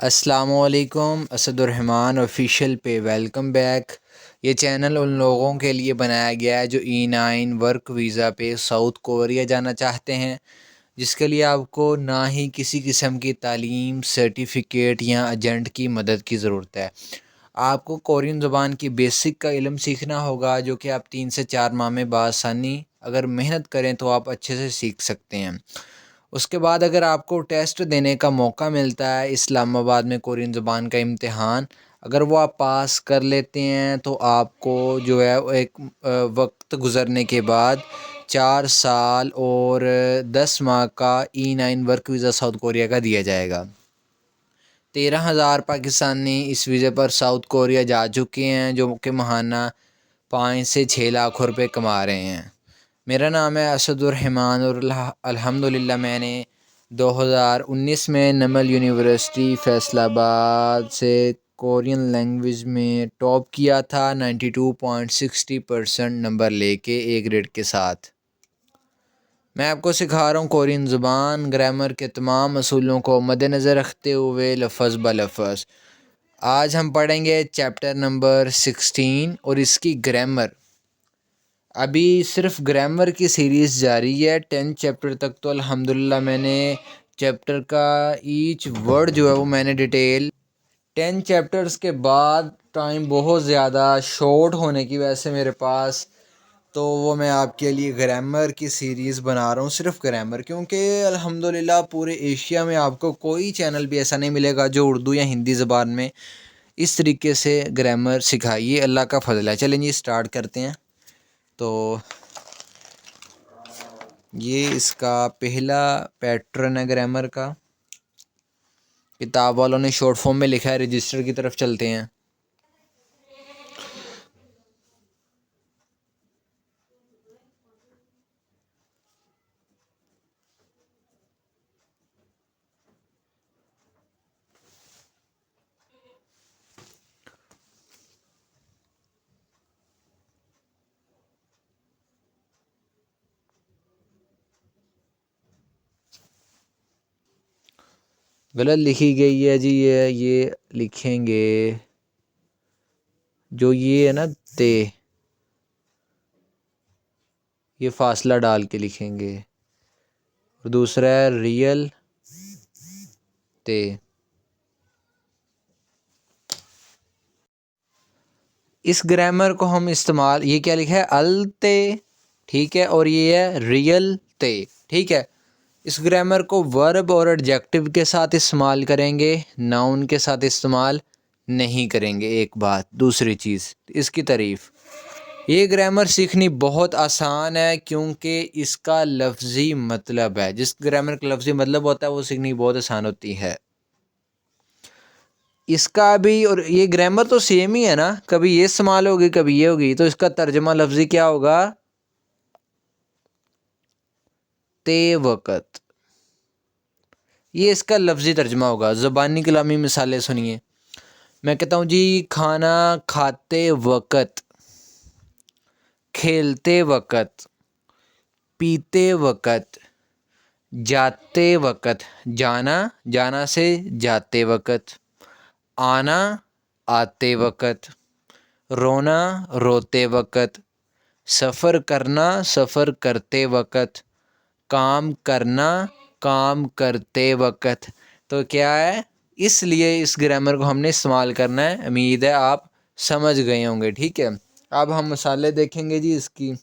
अस्सलामुअलैकुम असदुर्रहमान ऑफिशियल पे welcome back. ये चैनल उन लोगों के लिए बनाया गया है जो E9 वर्क वीज़ा पे साउथ कोरिया जाना चाहते हैं, जिसके लिए आपको ना ही किसी किस्म की तालीम सर्टिफिकेट या एजेंट की मदद की ज़रूरत है। आपको कोरियन ज़ुबान की बेसिक का इल्म सीखना होगा, जो कि आप 3 से 4 माह में बासानी अगर मेहनत करें तो आप अच्छे से सीख सकते हैं। उसके बाद अगर आपको टेस्ट देने का मौका मिलता है इस्लामाबाद में कोरियन ज़ुबान का इम्तिहान, अगर वो आप पास कर लेते हैं तो आपको जो है वो एक वक्त गुज़रने के बाद 4 साल और 10 माह का E9 work visa south Korea का दिया जाएगा। 13,000 पाकिस्तानी इस वीज़े पर साउथ कोरिया जा चुके हैं, जो कि महाना 5 से 6 लाख रुपए कमा रहे हैं। मेरा नाम है असदुर्रहमान और अल्हम्दुलिल्लाह मैंने 2019 में नमल यूनिवर्सिटी फ़ैसलाबाद से कोरियन लैंग्वेज में टॉप किया था 92.60% नंबर लेके ए ग्रेड के साथ। मैं आपको सिखा रहा हूँ कोरियन ज़ुबान। ग्रामर के तमाम असूलों को मद्देनज़र रखते हुए लफ़ज़ ब लफ़ज़ आज हम पढ़ेंगे चैप्टर नंबर 16 और इसकी ग्रामर। अभी सिर्फ ग्रामर की सीरीज़ जारी है 10 चैप्टर तक, तो अल्हम्दुलिल्लाह मैंने चैप्टर का ईच वर्ड जो है वो मैंने डिटेल 10 चैप्टर्स के बाद टाइम बहुत ज़्यादा शॉर्ट होने की वजह से मेरे पास, तो वो मैं आपके लिए ग्रामर की सीरीज़ बना रहा हूँ, सिर्फ ग्रामर। क्योंकि अल्हम्दुलिल्लाह पूरे एशिया में आपको कोई चैनल भी ऐसा नहीं मिलेगा जो उर्दू या हिंदी ज़बान में इस तरीके से ग्रामर सिखाइए। अल्लाह का फ़ज़ल है। चलें जी स्टार्ट करते हैं। तो ये इसका पहला पैटर्न है ग्रामर का। किताब वालों ने शॉर्ट फॉर्म में लिखा है, रजिस्टर की तरफ चलते हैं। गलत लिखी गई है जी, ये लिखेंगे जो ये है ना ते, ये फासला डाल के लिखेंगे। और दूसरा है रियल ते। इस ग्रामर को हम इस्तेमाल, ये क्या लिखा है अल ते, ठीक है, और ये है रियल ते, ठीक है। इस ग्रामर को वर्ब और एडजेक्टिव के साथ इस्तेमाल करेंगे, नाउन के साथ इस्तेमाल नहीं करेंगे। एक बात, दूसरी चीज़ इसकी तारीफ़, ये ग्रामर सीखनी बहुत आसान है क्योंकि इसका लफ्ज़ी मतलब है। जिस ग्रामर का लफ्ज़ी मतलब होता है वो सीखनी बहुत आसान होती है। इसका भी और ये ग्रामर तो सेम ही है ना, कभी ये इस्तेमाल होगी कभी ये होगी, तो इसका तर्जमा लफ्ज़ी क्या होगा, ते वक़्त। ये इसका लफ्ज़ी तर्जमा होगा। ज़बानी कलामी मिसालें सुनिए। मैं कहता हूँ जी खाना खाते वक़्त, खेलते वक़्त, पीते वक़्त, जाते वक़्त, जाना जाना से जाते वक़्त, आना आते वक़्त, रोना रोते वक़्त, सफ़र करना सफ़र करते वक़्त, काम करना काम करते वक़्त। तो क्या है, इसलिए इस ग्रामर को हमने इस्तेमाल करना है। उम्मीद है आप समझ गए होंगे, ठीक है। अब हम मिसालें देखेंगे जी इसकी।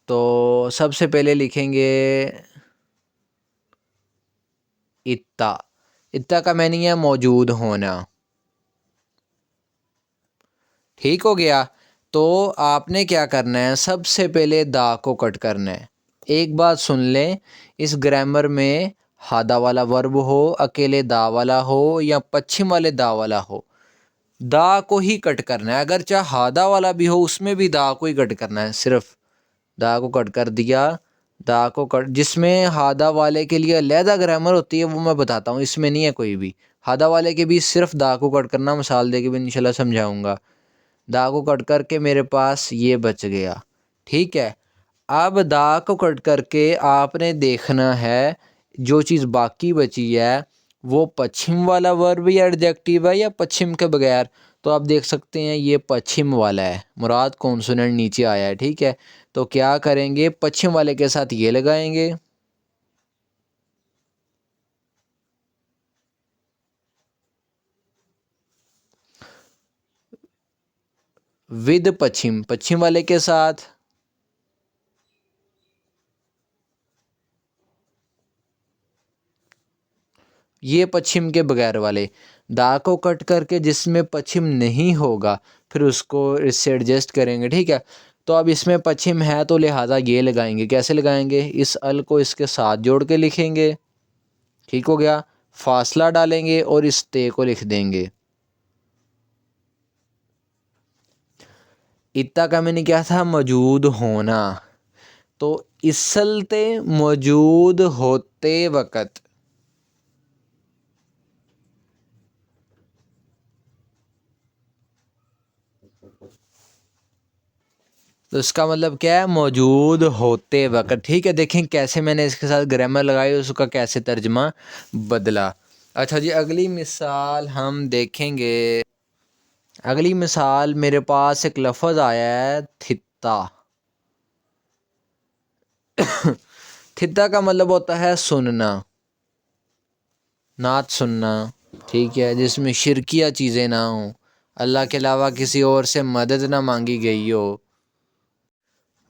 तो सबसे पहले लिखेंगे इत्ता। इत्ता का मीनिंग है मौजूद होना, ठीक हो गया। तो आपने क्या करना है, सबसे पहले दा को कट करना है। एक बात सुन लें, इस ग्रामर में हादा वाला वर्ब हो, अकेले दा वाला हो या पश्चिम वाले दा वाला हो, दा को ही कट करना है। अगर चाहे हादा वाला भी हो उसमें भी दा को ही कट करना है। सिर्फ दा को कट कर दिया, दा को कट, जिसमें हादा वाले के लिए अलहदा ग्रामर होती है वो मैं बताता हूँ, इसमें नहीं है कोई भी। हादा वाले के भी सिर्फ दा को कट करना, मिसाल दे के भी इंशाल्लाह समझाऊंगा। दा को कट करके मेरे पास ये बच गया, ठीक है। अब दा को कट करके आपने देखना है जो चीज़ बाकी बची है वो पश्चिम वाला वर्ब या एडजेक्टिव है या पश्चिम के बगैर। तो आप देख सकते हैं ये पश्चिम वाला है, मुराद कॉन्सोनेंट नीचे आया है, ठीक है। तो क्या करेंगे, पश्चिम वाले के साथ ये लगाएंगे, विद पश्चिम, पश्चिम वाले के साथ, ये पश्चिम के बगैर वाले। दा को कट करके जिसमें पश्चिम नहीं होगा फिर उसको इससे एडजस्ट करेंगे, ठीक है। तो अब इसमें पश्चिम है तो लिहाजा ये लगाएंगे, कैसे लगाएंगे, इस अल को इसके साथ जोड़ के लिखेंगे, ठीक हो गया। फासला डालेंगे और इस ते को लिख देंगे। इतना का मैंने क्या था, मौजूद होना। तो इसलते मौजूद होते वक़्त, तो इसका मतलब क्या है, मौजूद होते वक़्त, ठीक है। देखें कैसे मैंने इसके साथ ग्रामर लगाई, उसका कैसे तर्जमा बदला। अच्छा जी, अगली मिसाल हम देखेंगे। अगली मिसाल मेरे पास एक लफ्ज़ आया है थित्ता। थित्ता का मतलब होता है सुनना, नात सुनना, ठीक है, जिसमें शिरकिया चीज़ें ना हों, अल्लाह के अलावा किसी और से मदद ना मांगी गई हो।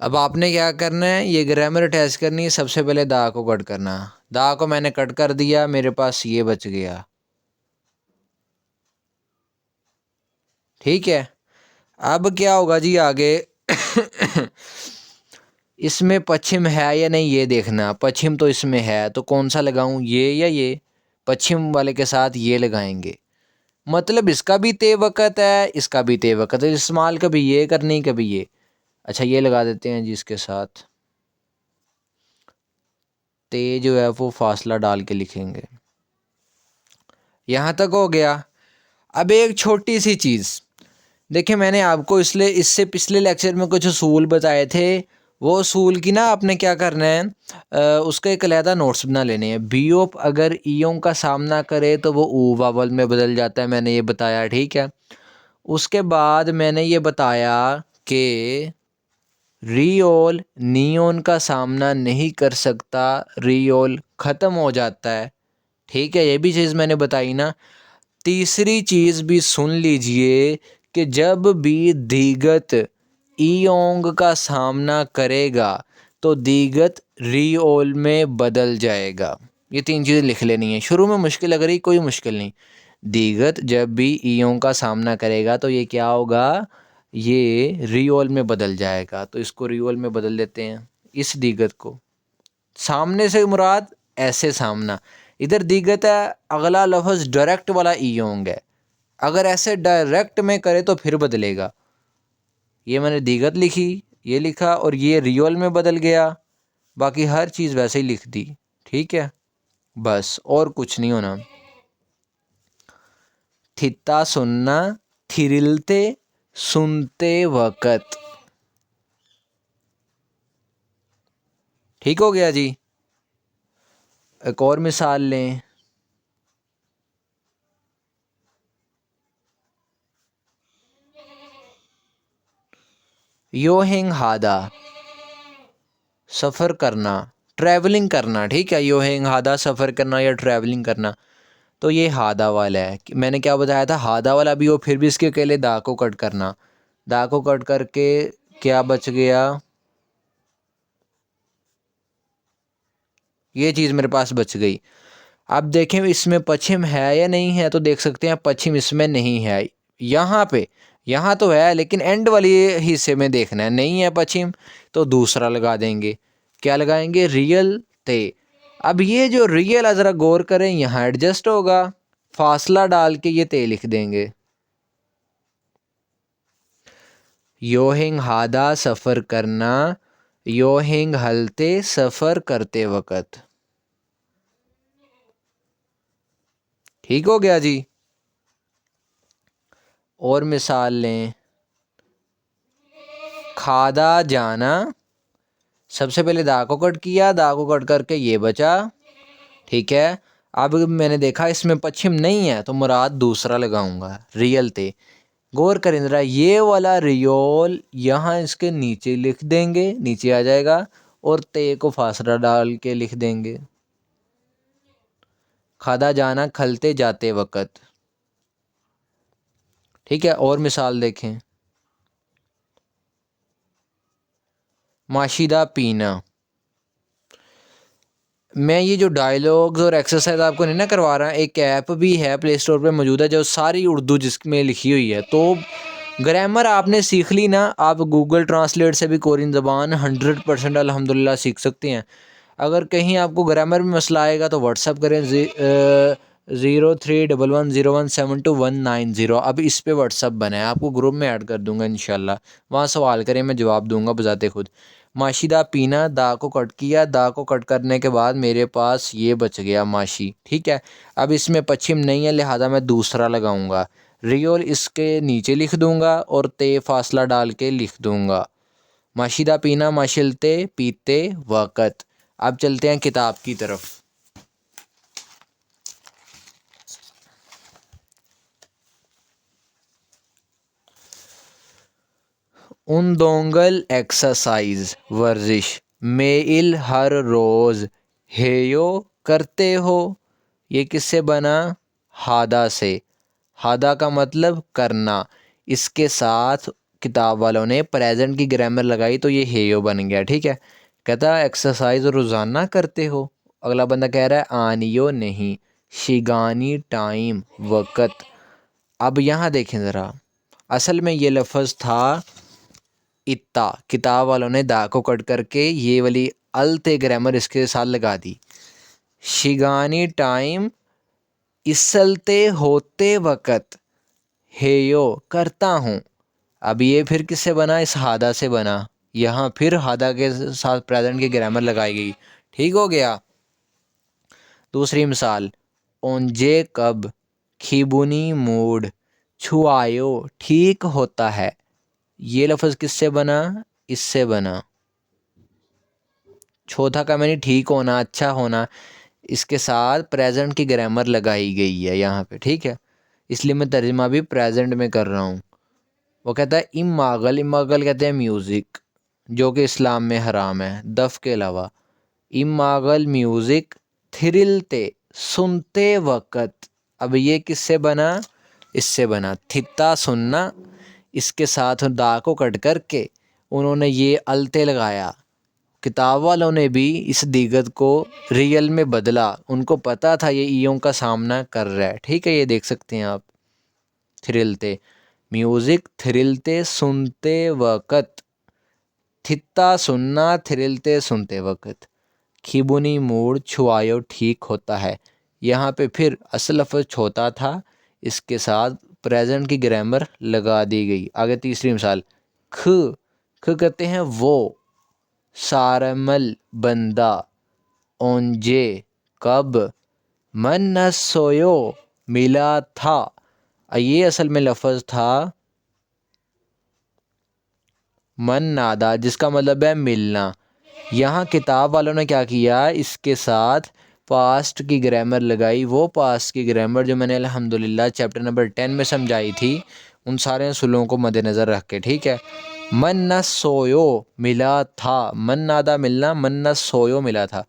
अब आपने क्या करना है, ये ग्रामर अटैच करनी है। सबसे पहले दा को कट करना, दा को मैंने कट कर दिया, मेरे पास ये बच गया, ठीक है। अब क्या होगा जी आगे, इसमें पश्चिम है या नहीं ये देखना। पश्चिम तो इसमें है, तो कौन सा लगाऊं, ये या ये, पश्चिम वाले के साथ ये लगाएंगे। मतलब इसका भी ते वक़्त है, इसका भी ते वक़्त है, इस्तेमाल कभी ये करनी कभी ये। अच्छा ये लगा देते हैं जी इसके साथ, ते जो है वो फासला डाल के लिखेंगे। यहाँ तक हो गया। अब एक छोटी सी चीज़ देखिए, मैंने आपको इसलिए इससे पिछले लेक्चर में कुछ असूल बताए थे। वो असूल की ना आपने क्या करना है, उसका एक अलहदा नोट्स बना लेने हैं। बी ओप अगर ईयों का सामना करे तो वो ऊ वावल में बदल जाता है, मैंने ये बताया, ठीक है। उसके बाद मैंने ये बताया कि रियोल नियोन का सामना नहीं कर सकता, रियोल ख़त्म हो जाता है, ठीक है। ये भी चीज़ मैंने बताई ना। तीसरी चीज़ भी सुन लीजिए कि जब भी दीगत ईयोंग का सामना करेगा तो दीगत रियोल में बदल जाएगा। ये तीन चीज़ें लिख लेनी है। शुरू में मुश्किल लग रही, कोई मुश्किल नहीं। दीगत जब भी ईयों का सामना करेगा तो ये क्या होगा, ये रियोल में बदल जाएगा। तो इसको रियोल में बदल देते हैं, इस दीगत को। सामने से मुराद ऐसे सामना, इधर दीगत है, अगला लफ्ज़ डायरेक्ट वाला ईयोंग है। अगर ऐसे डायरेक्ट में करे तो फिर बदलेगा। ये मैंने दीगत लिखी, ये लिखा और ये रियल में बदल गया, बाकी हर चीज़ वैसे ही लिख दी, ठीक है। बस और कुछ नहीं होना। थित्ता सुनना, थिरिलते सुनते वक़्त, ठीक हो गया जी। एक और मिसाल लें। योहिंग हादा, सफ़र करना, ट्रैवलिंग करना, ठीक है। योहिंग हादा, सफ़र करना या ट्रैवलिंग करना। तो ये हादा वाला है कि मैंने क्या बताया था, हादा वाला भी हो, फिर भी इसके अकेले दा को कट करना। दा को कट करके क्या बच गया, ये चीज़ मेरे पास बच गई। अब देखें इसमें पश्चिम है या नहीं है, तो देख सकते हैं पश्चिम इसमें नहीं है। यहाँ पे, यहाँ तो है लेकिन एंड वाली हिस्से में देखना है, नहीं है पश्चिम, तो दूसरा लगा देंगे। क्या लगाएंगे, रियल ते। अब ये जो रियल ज़रा गौर करें, यहाँ एडजस्ट होगा, फासला डाल के ये ते लिख देंगे। योहिंग हादा, सफ़र करना, योहिंग हलते, सफ़र करते वक़्त, ठीक हो गया जी। और मिसाल लें, खादा जाना, सबसे पहले दा को कट किया, दा को कट करके ये बचा, ठीक है। अब मैंने देखा इसमें पश्चिम नहीं है तो मुराद दूसरा लगाऊंगा, रियल ते। गौर करें ज़रा, ये वाला रियोल यहाँ इसके नीचे लिख देंगे, नीचे आ जाएगा, और ते को फासला डाल के लिख देंगे। खादा जाना खलते जाते वक़्त। ठीक है, और मिसाल देखें, माशिदा पीना। मैं ये जो डायलॉग्स और एक्सरसाइज आपको नहीं ना करवा रहा, एक ऐप भी है प्ले स्टोर पे मौजूद है जो सारी उर्दू जिसमें लिखी हुई है। तो ग्रामर आपने सीख ली ना, आप गूगल ट्रांसलेट से भी कोरियन ज़बान 100% अल्हम्दुलिल्लाह सीख सकते हैं। अगर कहीं आपको ग्रामर में मसला आएगा तो व्हाट्सअप करें 0311017219 अब इस पे व्हाट्सअप बना है, आपको ग्रुप में ऐड कर दूंगा इंशाल्लाह। वहाँ सवाल करें, मैं जवाब दूंगा बजाते खुद। माशीदा पीना, दा को कट किया, दा को कट करने के बाद मेरे पास ये बच गया माशी। ठीक है, अब इसमें पश्चिम नहीं है लिहाजा मैं दूसरा लगाऊंगा। रियोल इसके नीचे लिख दूंगा और ते फासला डाल के लिख दूंगा। माशीदा पीना, माशिलते पीते वक़्त। अब चलते हैं किताब की तरफ। उनदोंगल एक्सरसाइज वर्जिश मेल हर रोज़ हेयो करते हो। ये किससे बना? हादा से। हादा का मतलब करना। इसके साथ किताब वालों ने प्रेजेंट की ग्रामर लगाई तो ये हेयो बन गया। ठीक है, कहता एक्सरसाइज रोज़ाना करते हो। अगला बंदा कह रहा है आनियो नहीं, शिगानी टाइम वक़्त। अब यहाँ देखें ज़रा, असल में ये लफ्ज़ था इत्ता, किताब वालों ने दा को कट करके ये वाली अलते ग्रामर इसके साथ लगा दी। शिगानी टाइम इसलते होते वक़्त हेयो करता हूँ। अब ये फिर किससे बना? इस हादा से बना। यहाँ फिर हादा के साथ प्रेजेंट की ग्रामर लगाई गई। ठीक हो गया। दूसरी मिसाल, ओंजे कब खिबुनी मूड छुआयो ठीक होता है। ये लफ्ज़ किससे बना? इससे बना। चौथा का मैंने ठीक होना, अच्छा होना, इसके साथ प्रेजेंट की ग्रामर लगाई गई है यहाँ पे। ठीक है, इसलिए मैं तर्जुमा भी प्रेजेंट में कर रहा हूँ। वो कहता है इमागल, इमागल कहते हैं म्यूज़िक, जो कि इस्लाम में हराम है दफ़ के अलावा। इमागल म्यूज़िक थिरिलते सुनते वक़्त। अब ये किससे बना? इससे बना। थित्ता सुनना, इसके साथ दा को कट करके उन्होंने ये अलते लगाया। किताब वालों ने भी इस दिगत को रियल में बदला, उनको पता था ये ईयों का सामना कर रहा है। ठीक है, ये देख सकते हैं आप। थिरिलते म्यूज़िक, थिरिलते सुनते वक़्त, थित्ता सुनना, थिरिलते सुनते वक़्त, खिबुनी मूड छुआयो ठीक होता है। यहाँ पे फिर असल लफ्ज़ छोटा था, इसके साथ प्रेजेंट की ग्रामर लगा दी गई। आगे तीसरी मिसाल, ख कहते हैं वो, सारमल बंदा, ओंजे कब, मन न सोयो मिला था। ये असल में लफ्ज़ था मन नादा, जिसका मतलब है मिलना। यहाँ किताब वालों ने क्या किया, इसके साथ पास्ट की ग्रामर लगाई। वो पास्ट की ग्रामर जो मैंने अल्हम्दुलिल्लाह चैप्टर नंबर 10 में समझाई थी, उन सारे असूलों को मद्देनज़र रख के। ठीक है, मन न सोयो मिला था, मन नादा मिलना, मन न सोयो मिला था।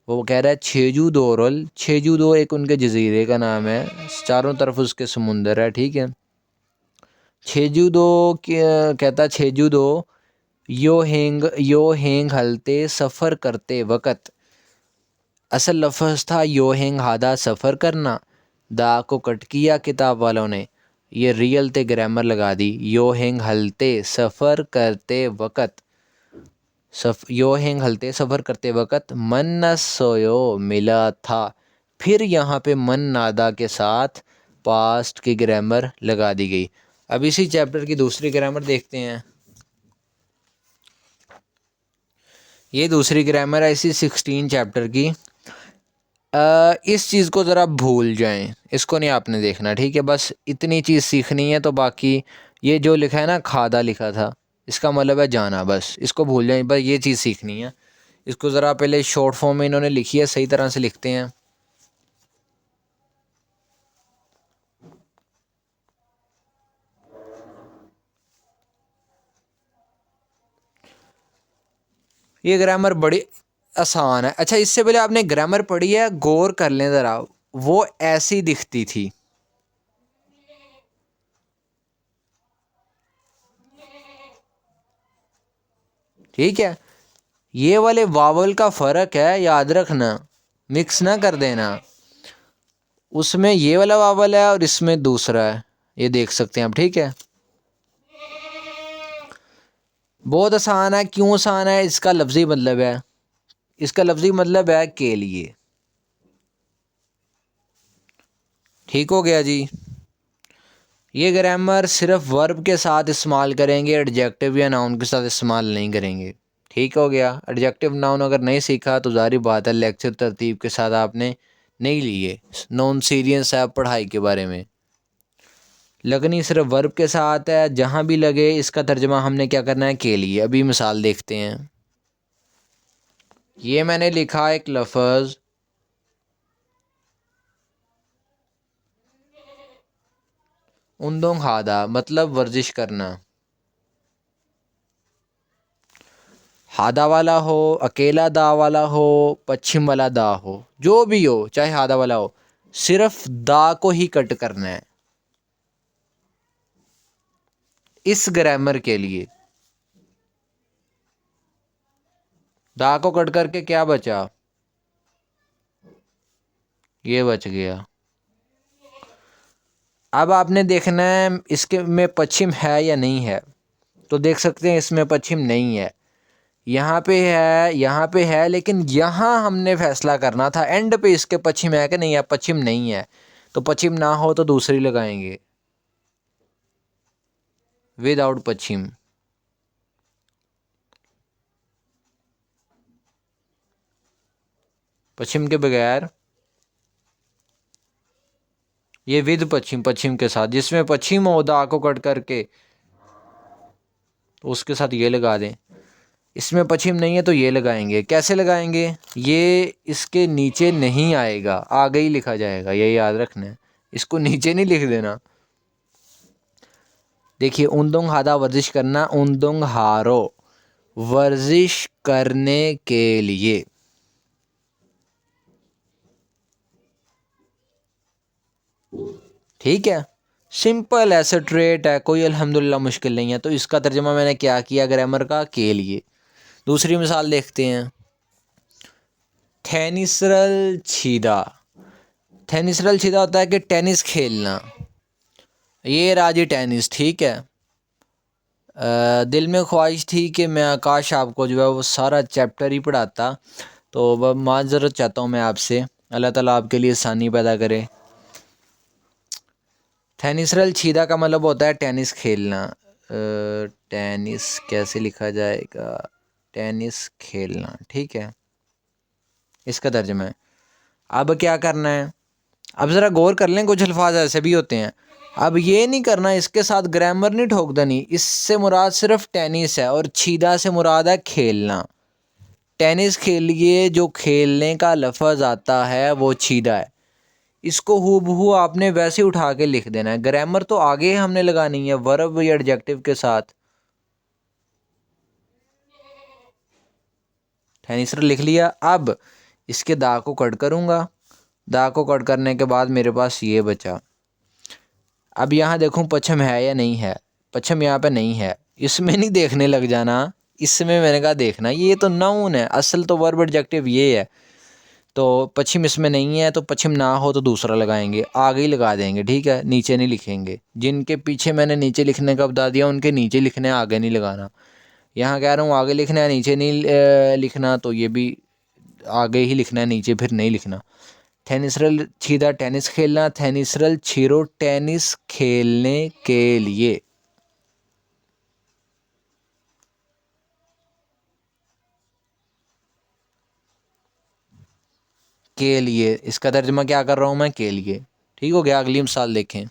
वो कह रहा है छेजू दोरल, छेजू दो एक उनके जजीरे का नाम है, चारों तरफ उसके समुंदर है। ठीक है, छेजू दो कहता छेजू दो यो हेंग हलते सफ़र करते वक़्त। असल लफ्ज़ था यो हेंग हादा सफ़र करना, दा को कट किया किताब वालों ने, ये रियल ते ग्रामर लगा दी। यो हेंग हलते सफ़र करते वक़्त, यो हेंग हलते सफ़र करते वक़्त, मन न सोयो मिला था। फिर यहाँ पे मन नादा के साथ पास्ट की ग्रामर लगा दी गई। अब इसी चैप्टर की दूसरी ग्रामर देखते हैं। ये दूसरी ग्रामर है इसी 16 चैप्टर की। इस चीज़ को ज़रा भूल जाएं, इसको नहीं आपने देखना। ठीक है, बस इतनी चीज़ सीखनी है। तो बाकी ये जो लिखा है ना, खादा लिखा था, इसका मतलब है जाना, बस इसको भूल जाएं। बस ये चीज़ सीखनी है। इसको ज़रा पहले शॉर्ट फॉर्म में इन्होंने लिखी है, सही तरह से लिखते हैं। ये ग्रामर बड़ी आसान है। अच्छा, इससे पहले आपने ग्रामर पढ़ी है, गौर कर लें ज़रा, वो ऐसी दिखती थी। ठीक है, ये वाले वावल का फ़र्क है, याद रखना, मिक्स ना कर देना। उसमें ये वाला वावल है और इसमें दूसरा है, ये देख सकते हैं आप। ठीक है, बहुत आसान है। क्यों आसान है? इसका लफ्ज़ी मतलब है, इसका लफ्ज़ी मतलब है के लिए। ठीक हो गया जी। ये ग्रामर सिर्फ वर्ब के साथ इस्तेमाल करेंगे, एडजेक्टिव या नाउन के साथ इस्तेमाल नहीं करेंगे। ठीक हो गया। एडजेक्टिव नाउन अगर नहीं सीखा तो जारी बात है लेक्चर तरतीब के साथ आपने नहीं लिए, नॉन सीरियस है पढ़ाई के बारे में। लगनी सिर्फ वर्ब के साथ है, जहाँ भी लगे इसका तर्जमा हमने क्या करना है, के लिए। अभी मिसाल देखते हैं। ये मैंने लिखा एक लफ्ज़, उन्दों हादा, मतलब वर्जिश करना। हादा वाला हो, अकेला दा वाला हो, पश्चिम वाला दा हो, जो भी हो, चाहे हादा वाला हो, सिर्फ दा को ही कट करना है इस ग्रामर के लिए। दा को कट करके क्या बचा, ये बच गया। अब आपने देखना है इसके में पश्चिम है या नहीं है। तो देख सकते हैं इसमें पश्चिम नहीं है, यहाँ पे है, यहाँ पे है, लेकिन यहाँ हमने फैसला करना था एंड पे इसके पश्चिम है कि नहीं है। पश्चिम नहीं है, तो पश्चिम ना हो तो दूसरी लगाएंगे, विदाउट पश्चिम। पश्चिम के बगैर, ये विद पश्चिम, पश्चिम के साथ। जिसमें पश्चिम हो दा को कट करके तो उसके साथ ये लगा दें। इसमें पश्चिम नहीं है तो ये लगाएंगे। कैसे लगाएंगे, ये इसके नीचे नहीं आएगा, आगे ही लिखा जाएगा, ये याद रखना है। इसको नीचे नहीं लिख देना। देखिए, उन्दोंग हादा वर्जिश करना, उन्दोंग हारो वर्जिश करने के लिए। ठीक है, सिंपल है, स्ट्रेट है, कोई अल्हम्दुलिल्लाह मुश्किल नहीं है। तो इसका तर्जुमा मैंने क्या किया ग्रामर का, के लिए। दूसरी मिसाल देखते हैं। टेनिसरल छीदा। टेनिसरल छीदा होता है कि टेनिस खेलना। ये राजी टेनिस। ठीक है, दिल में ख्वाहिश थी कि मैं आकाश आपको जो है वो सारा चैप्टर ही पढ़ाता। तो वह माज़रत चाहता हूँ मैं आपसे, अल्लाह ताला आपके लिए आसानी पैदा करे। टेनिसरल छीदा का मतलब होता है टेनिस खेलना। टेनिस कैसे लिखा जाएगा, टेनिस खेलना। ठीक है, इसका तर्जुमा है। अब क्या करना है, अब ज़रा गौर कर लें, कुछ अल्फाज ऐसे भी होते हैं। अब ये नहीं करना, इसके साथ ग्रामर नहीं ठोक देनी। इससे मुराद सिर्फ टेनिस है और छीदा से मुराद है खेलना। टेनिस खेलिए, जो खेलने का लफ्ज़ आता है वो छीदा है। इसको हूबहू आपने वैसे उठा के लिख देना है। ग्रामर तो आगे हमने लगानी है वर्ब या एडजेक्टिव के साथ। टेनिसर लिख लिया। अब इसके दा को कट करूँगा। दा को कट करने के बाद मेरे पास ये बचा। अब यहाँ देखूँ पश्चिम है या नहीं है। पश्चिम यहाँ पे नहीं है, इसमें नहीं देखने लग जाना। इसमें मैंने कहा देखना, ये तो नाउन है, असल तो वर्ब एडजेक्टिव ये है। तो पश्चिम इसमें नहीं है, तो पश्चिम ना हो तो दूसरा लगाएंगे, आगे ही लगा देंगे। ठीक है, नीचे नहीं लिखेंगे। जिनके पीछे मैंने नीचे लिखने का बता दिया उनके नीचे लिखने हैं, आगे नहीं लगाना। यहाँ कह रहा हूँ आगे लिखना है, नीचे नहीं लिखना, तो ये भी आगे ही लिखना है, नीचे फिर नहीं लिखना। थेनिसरल छीदा टेनिस खेलना, थेनिसरल छीरो टेनिस खेलने के लिए। के लिए इसका तर्जुमा क्या कर रहा हूँ मैं, के लिए। ठीक हो गया। अगली मिसाल देखें।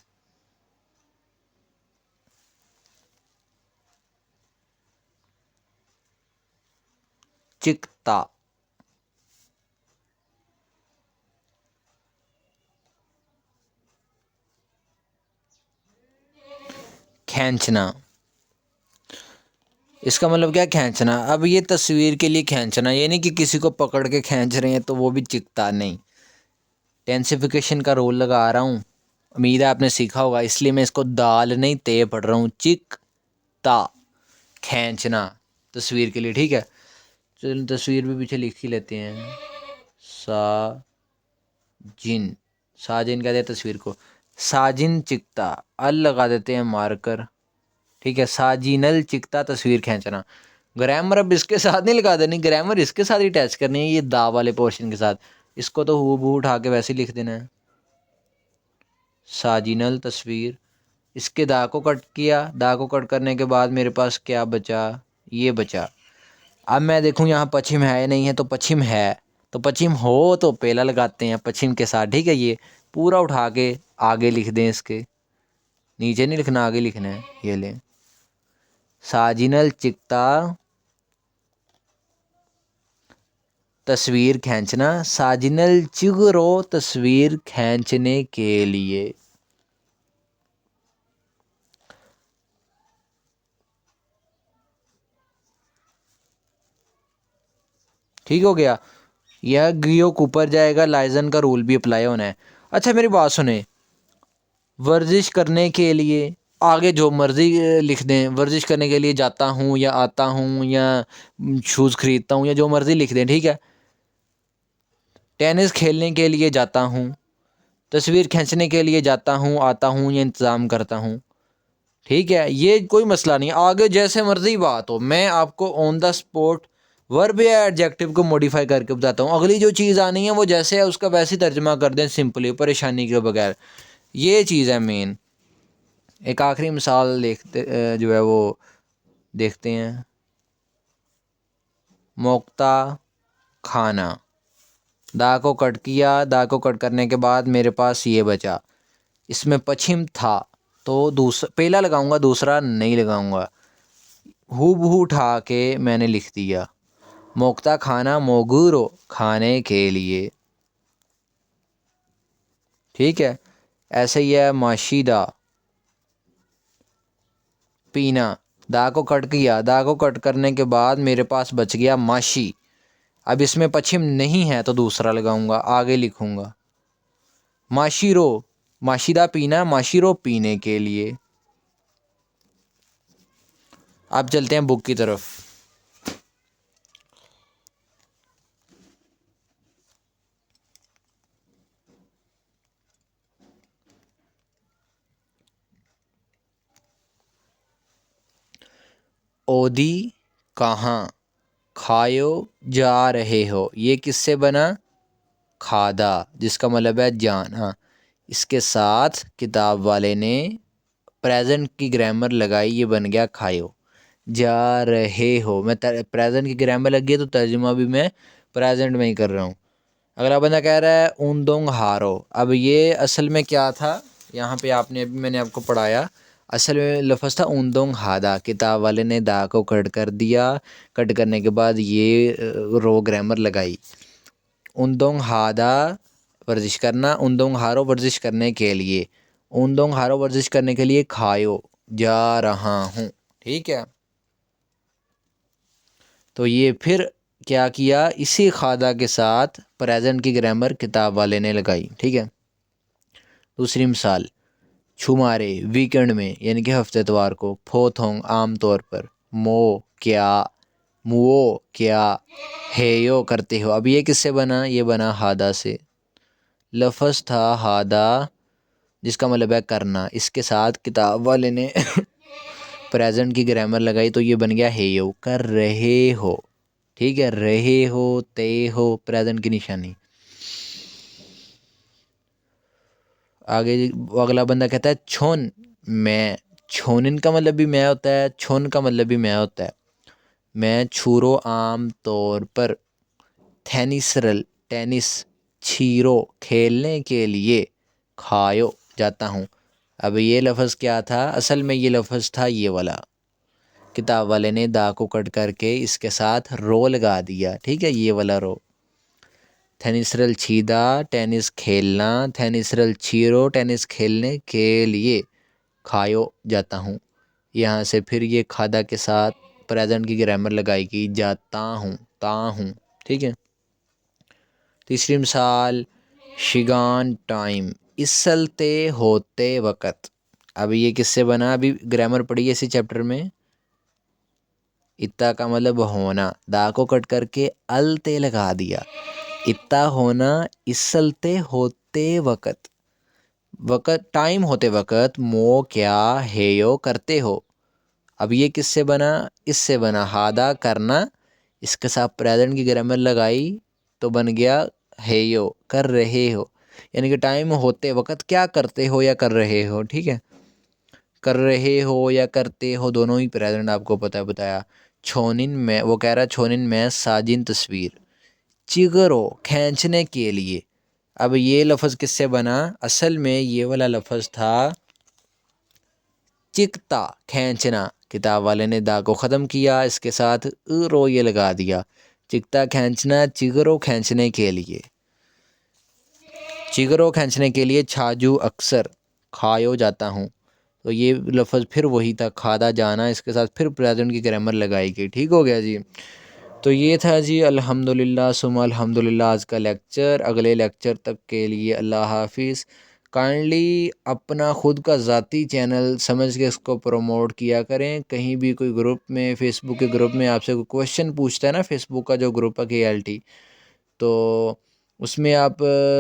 चिकता, खींचना। इसका मतलब क्या, खींचना। अब ये तस्वीर के लिए खींचना, ये नहीं कि किसी को पकड़ के खींच रहे हैं तो वो भी चिकता नहीं। टेंसिफिकेशन का रोल लगा रहा हूँ, उम्मीद है आपने सीखा होगा, इसलिए मैं इसको दाल नहीं ते पढ़ रहा हूँ। चिकता, खींचना तस्वीर के लिए, ठीक है। चलो तस्वीर भी पीछे लिख ही लेते हैं। साजिन, साजिन कहते हैं तस्वीर को। साजिन चिकता, अल लगा देते हैं मार्कर, ठीक है। साजिनल चिकता, तस्वीर खींचना। ग्रामर अब इसके साथ नहीं लगा देनी, ग्रामर इसके साथ ही अटैच करनी है, ये दा वाले पोर्शन के साथ। इसको तो हूबहू उठा के वैसे ही लिख देना है। साजिनल तस्वीर, इसके दा को कट किया, दा को कट करने के बाद मेरे पास क्या बचा, ये बचा। अब मैं देखूं यहाँ पश्चिम है या नहीं है, तो पश्चिम है, तो पश्चिम हो तो पेला लगाते हैं पश्चिम के साथ, ठीक है। ये पूरा उठा के आगे लिख दें, इसके नीचे नहीं लिखना, आगे लिखना है। ये लें, साजिनल चिकता, तस्वीर खींचना। साजिनल चिगरो, तस्वीर खींचने के लिए। ठीक हो गया। यह गियोक ऊपर जाएगा, लाइजन का रूल भी अप्लाई होना है। अच्छा मेरी बात सुने, वर्जिश करने के लिए आगे जो मर्ज़ी लिख दें, वर्जिश करने के लिए जाता हूँ या आता हूँ या शूज़ ख़रीदता हूँ या जो मर्ज़ी लिख दें, ठीक है। टेनिस खेलने के लिए जाता हूँ, तस्वीर खींचने के लिए जाता हूँ, आता हूँ या इंतज़ाम करता हूँ, ठीक है। ये कोई मसला नहीं, आगे जैसे मर्ज़ी बात हो, मैं आपको ऑन द स्पॉट वर्ब या एडजेक्टिव को मॉडिफाई करके बताता हूँ। अगली जो चीज़ आनी है वो जैसे है उसका वैसे ही तर्जमा कर दें, सिंपली, परेशानी के बगैर। ये चीज़ है मेन। एक आखिरी मिसाल देखते जो है वो देखते हैं। मोक्ता खाना, दा को कट किया, दा को कट करने के बाद मेरे पास ये बचा। इसमें पश्चिम था तो दूसरा पहला लगाऊंगा, दूसरा नहीं लगाऊंगा। हूबहू उठा के मैंने लिख दिया। मोक्ता खाना मोगुरो, खाने के लिए, ठीक है। ऐसे ही है माशीदा, पीना। दा को कट किया, दा को कट करने के बाद मेरे पास बच गया माशी। अब इसमें पश्चिम नहीं है तो दूसरा लगाऊंगा, आगे लिखूंगा। माशीरो, माशीदा पीना, माशीरो पीने के लिए। अब चलते हैं बुक की तरफ। ओदी कहाँ, खायो जा रहे हो, ये किससे बना, खादा, जिसका मतलब है जाना। इसके साथ किताब वाले ने प्रेजेंट की ग्रामर लगाई, ये बन गया खायो जा रहे हो। मैं प्रेजेंट की ग्रामर लगी है तो तर्जुमा भी मैं प्रेजेंट में ही कर रहा हूँ। अगला बंदा कह रहा है ऊंदोंग हारो। अब ये असल में क्या था, यहाँ पे आपने अभी मैंने आपको पढ़ाया, असल में लफ्ज़ था ऊंदोंग हादा। किताब वाले ने दा को कट कर दिया, कट करने के बाद ये रो ग्रामर लगाई। ऊंदोंग हादा, वर्जिश करना। ऊंदोंग हारो, वर्जिश करने के लिए। ऊंदोंग हारो, वर्जिश करने के लिए। खायो, जा रहा हूँ, ठीक है। तो ये फिर क्या किया, इसी खादा के साथ प्रेजेंट की ग्रामर किताब वाले ने लगाई, ठीक है। दूसरी मिसाल, छुमारे, वीकेंड में यानी कि हफ्ते इतवार को। फोथोंग, आम तौर पर। मो, क्या। मुओ, क्या। हेयो, करते हो। अब ये किससे बना, ये बना हादा से। लफ्ज़ था हादा, जिसका मतलब है करना। इसके साथ किताब वाले ने प्रेजेंट की ग्रामर लगाई तो ये बन गया हेयो, कर रहे हो, ठीक है। रहे हो, ते हो, प्रेजेंट की निशानी। आगे अगला बंदा कहता है छोन, मैं। छोनिन का मतलब भी मैं होता है, छोन का मतलब भी मैं होता है। मैं छूरो, आम तौर पर। थेनिसरल, टेनिस। छीरो, खेलने के लिए। खायो, जाता हूँ। अब ये लफ्ज़ क्या था, असल में ये लफ्ज़ था ये वाला। किताब वाले ने दा को कट करके इसके साथ रो लगा दिया, ठीक है, ये वाला रो। थेनिसरल छीदा, टेनिस खेलना। थेनिसरल छीरो, टेनिस खेलने के लिए। खायो, जाता हूँ। यहाँ से फिर ये खादा के साथ प्रेजेंट की ग्रामर लगाएगी, जाता हूँ, ता हूँ, ठीक है। तीसरी मिसाल, शिगान टाइम, इसलते होते वक़्त। अब ये किससे बना, अभी ग्रामर पढ़ी है इसी चैप्टर में। इत्ता का मतलब होना, दा को कट करके अलते लगा दिया। इत्ता होना, इसलते होते वक़्त, वक़्त टाइम होते वक़्त मो क्या हेयो करते हो। अब ये किससे बना, इससे बना, हादा करना, इसके साथ प्रेजेंट की ग्रामर लगाई तो बन गया हेयो, कर रहे हो। यानी कि टाइम होते वक़्त क्या करते हो या कर रहे हो, ठीक है। कर रहे हो या करते हो दोनों ही प्रेजेंट आपको पता बताया। छोनिन में, वो कह रहा है छोनिन में साजिन तस्वीर, चिगरो खींचने के लिए। अब ये लफ्ज़ किससे बना, असल में ये वाला लफ्ज़ था चिकता, खींचना। किताब वाले ने दा को ख़त्म किया, इसके साथ रो ये लगा दिया, चिकता खींचना, चिगरो खींचने के लिए। चिगरो खींचने के लिए छाजू अक्सर, खायो जाता हूँ। तो ये लफ्ज़ फिर वही था, खादा जाना, इसके साथ फिर प्रेजेंट की ग्रामर लगाई गई। ठीक हो गया जी। तो ये था जी अल्हम्दुलिल्लाह सुम्मा अल्हम्दुलिल्लाह आज का लेक्चर। अगले लेक्चर तक के लिए अल्लाह हाफिज़। काइंडली अपना ख़ुद का ज़ाती चैनल समझ के इसको प्रमोट किया करें। कहीं भी कोई ग्रुप में, फ़ेसबुक के ग्रुप में आपसे कोई क्वेश्चन पूछता है ना, फ़ेसबुक का जो ग्रुप है KLT, तो उसमें आप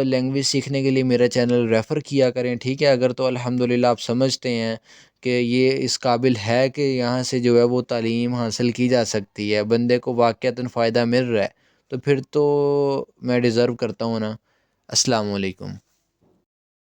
लैंग्वेज सीखने के लिए मेरा चैनल रेफ़र किया करें, ठीक है। अगर तो अल्हम्दुलिल्लाह आप समझते हैं कि ये इस काबिल है कि यहाँ से जो है वो तालीम हासिल की जा सकती है, बंदे को वाक़तन फ़ायदा मिल रहा है, तो फिर तो मैं डिज़र्व करता हूँ ना। अस्सलाम वालेकुम।